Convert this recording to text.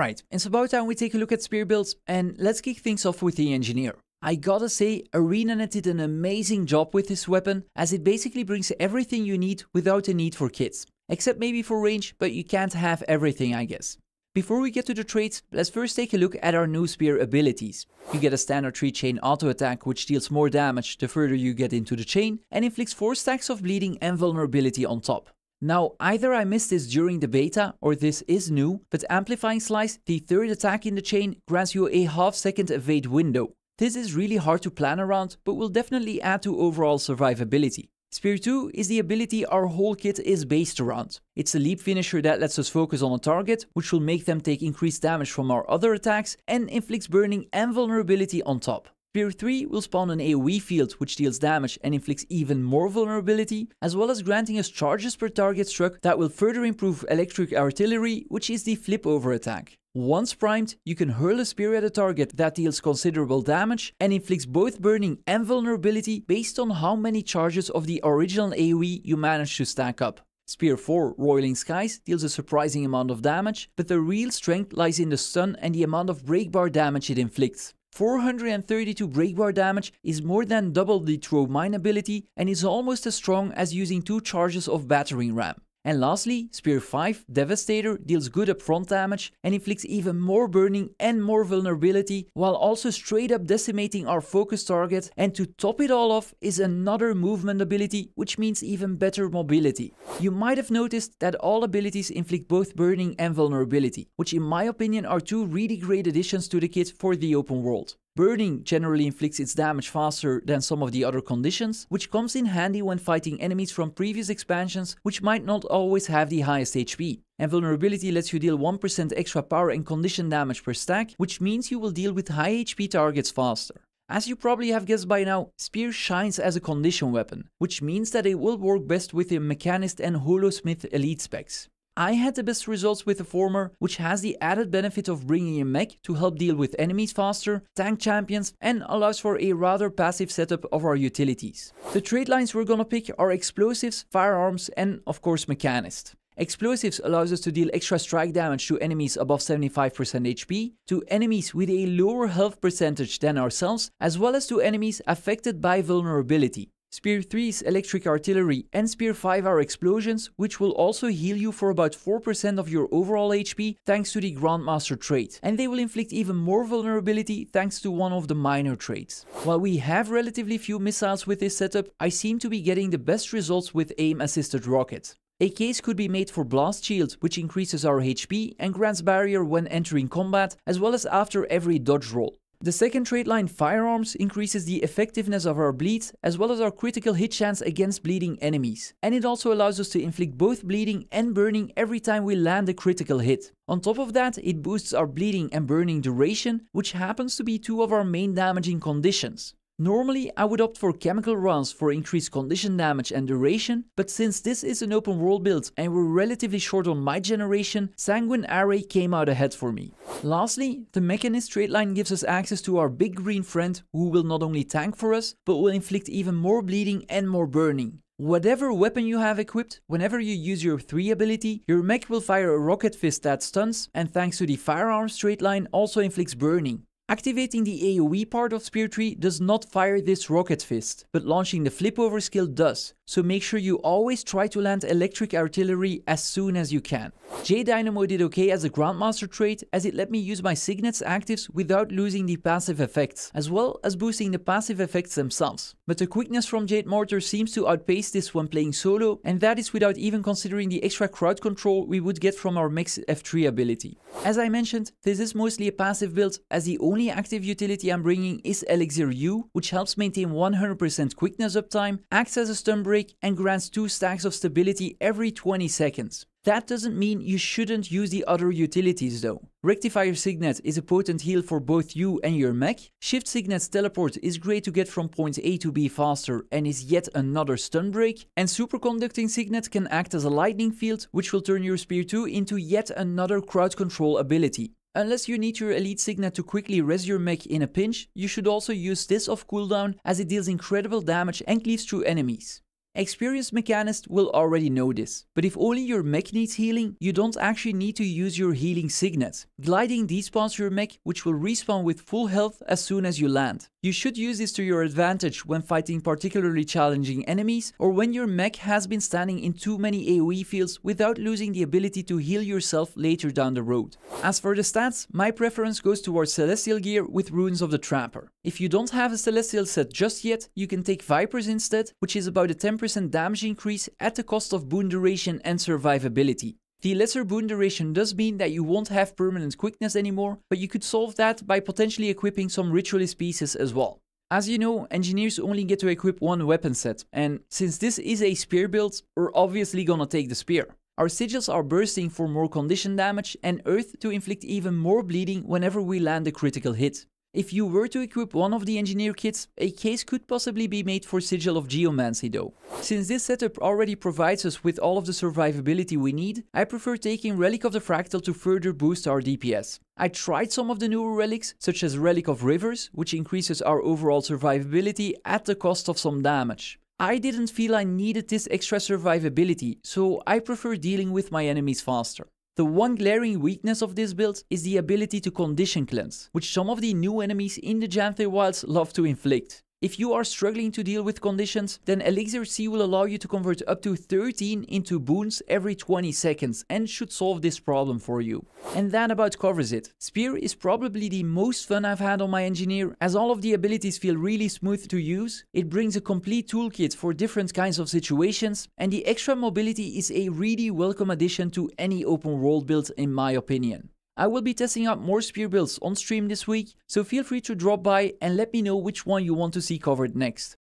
Alright, it's about time we take a look at spear builds, and let's kick things off with the engineer. I gotta say, ArenaNet did an amazing job with this weapon, as it basically brings everything you need without a need for kits. Except maybe for range, but you can't have everything, I guess. Before we get to the traits, let's first take a look at our new spear abilities. You get a standard 3-chain auto attack which deals more damage the further you get into the chain, and inflicts 4 stacks of bleeding and vulnerability on top. Now, either I missed this during the beta or this is new, but Amplifying Slice, the third attack in the chain, grants you a half-second evade window. This is really hard to plan around, but will definitely add to overall survivability. Spear 2 is the ability our whole kit is based around. It's a leap finisher that lets us focus on a target, which will make them take increased damage from our other attacks, and inflicts burning and vulnerability on top. Spear 3 will spawn an AoE field which deals damage and inflicts even more vulnerability, as well as granting us charges per target struck that will further improve electric artillery, which is the flip over attack. Once primed, you can hurl a spear at a target that deals considerable damage and inflicts both burning and vulnerability based on how many charges of the original AoE you manage to stack up. Spear 4, Roiling Skies, deals a surprising amount of damage, but the real strength lies in the stun and the amount of breakbar damage it inflicts. 432 breakbar damage is more than double the throw mine ability and is almost as strong as using 2 charges of battering ram. And lastly, Spear 5, Devastator, deals good upfront damage and inflicts even more burning and more vulnerability, while also straight up decimating our focus target, and to top it all off is another movement ability, which means even better mobility. You might have noticed that all abilities inflict both burning and vulnerability, which in my opinion are 2 really great additions to the kit for the open world. Burning generally inflicts its damage faster than some of the other conditions, which comes in handy when fighting enemies from previous expansions which might not always have the highest HP. And vulnerability lets you deal 1% extra power and condition damage per stack, which means you will deal with high HP targets faster. As you probably have guessed by now, Spear shines as a condition weapon, which means that it will work best with the Mechanist and Holosmith elite specs. I had the best results with the former, which has the added benefit of bringing a mech to help deal with enemies faster, tank champions, and allows for a rather passive setup of our utilities. The trait lines we're gonna pick are Explosives, Firearms, and of course Mechanist. Explosives allows us to deal extra strike damage to enemies above 75% HP, to enemies with a lower health percentage than ourselves, as well as to enemies affected by vulnerability. Spear 3's electric artillery and Spear 5 are explosions, which will also heal you for about 4% of your overall HP thanks to the Grandmaster trait, and they will inflict even more vulnerability thanks to one of the minor traits. While we have relatively few missiles with this setup, I seem to be getting the best results with aim-assisted rocket. A case could be made for Blast Shield, which increases our HP and grants barrier when entering combat, as well as after every dodge roll. The second trait line, Firearms, increases the effectiveness of our bleeds as well as our critical hit chance against bleeding enemies. And it also allows us to inflict both bleeding and burning every time we land a critical hit. On top of that, it boosts our bleeding and burning duration, which happens to be 2 of our main damaging conditions. Normally, I would opt for chemical rounds for increased condition damage and duration, but since this is an open world build and we're relatively short on my generation, Sanguine Array came out ahead for me. Lastly, the Mechanist trait line gives us access to our big green friend who will not only tank for us, but will inflict even more bleeding and more burning. Whatever weapon you have equipped, whenever you use your 3 ability, your mech will fire a rocket fist that stuns, and thanks to the Firearms trait line also inflicts burning. Activating the AoE part of Spear 3 does not fire this rocket fist, but launching the flip over skill does, so make sure you always try to land electric artillery as soon as you can. J-Dynamo did okay as a Grandmaster trait, as it let me use my Signet's actives without losing the passive effects, as well as boosting the passive effects themselves. But the quickness from Jade Mortar seems to outpace this when playing solo, and that is without even considering the extra crowd control we would get from our Mech's F3 ability. As I mentioned, this is mostly a passive build, as the only active utility I'm bringing is Elixir U, which helps maintain 100% quickness uptime, acts as a stun break, and grants 2 stacks of stability every 20 seconds. That doesn't mean you shouldn't use the other utilities though. Rectifier Signet is a potent heal for both you and your mech. Shift Signet's teleport is great to get from point A to B faster and is yet another stun break. And Superconducting Signet can act as a lightning field, which will turn your Spear 2 into yet another crowd control ability. Unless you need your elite signet to quickly res your mech in a pinch, you should also use this off cooldown, as it deals incredible damage and cleaves through enemies. Experienced Mechanist will already know this, but if only your mech needs healing, you don't actually need to use your healing signet. Gliding despawns your mech, which will respawn with full health as soon as you land. You should use this to your advantage when fighting particularly challenging enemies, or when your mech has been standing in too many AoE fields without losing the ability to heal yourself later down the road. As for the stats, my preference goes towards Celestial gear with Runes of the Trapper. If you don't have a Celestial set just yet, you can take Vipers instead, which is about a 10% damage increase at the cost of boon duration and survivability. The lesser boon duration does mean that you won't have permanent quickness anymore, but you could solve that by potentially equipping some ritualist pieces as well. As you know, engineers only get to equip one weapon set, and since this is a spear build, we're obviously gonna take the spear. Our sigils are bursting for more condition damage and earth to inflict even more bleeding whenever we land a critical hit. If you were to equip one of the engineer kits, a case could possibly be made for Sigil of Geomancy though. Since this setup already provides us with all of the survivability we need, I prefer taking Relic of the Fractal to further boost our DPS. I tried some of the newer relics, such as Relic of Rivers, which increases our overall survivability at the cost of some damage. I didn't feel I needed this extra survivability, so I prefer dealing with my enemies faster. The one glaring weakness of this build is the ability to condition cleanse, which some of the new enemies in the Janthe Wilds love to inflict. If you are struggling to deal with conditions, then Elixir C will allow you to convert up to 13 into boons every 20 seconds and should solve this problem for you. And that about covers it. Spear is probably the most fun I've had on my engineer, as all of the abilities feel really smooth to use, it brings a complete toolkit for different kinds of situations, and the extra mobility is a really welcome addition to any open world build in my opinion. I will be testing out more spear builds on stream this week, so feel free to drop by and let me know which one you want to see covered next.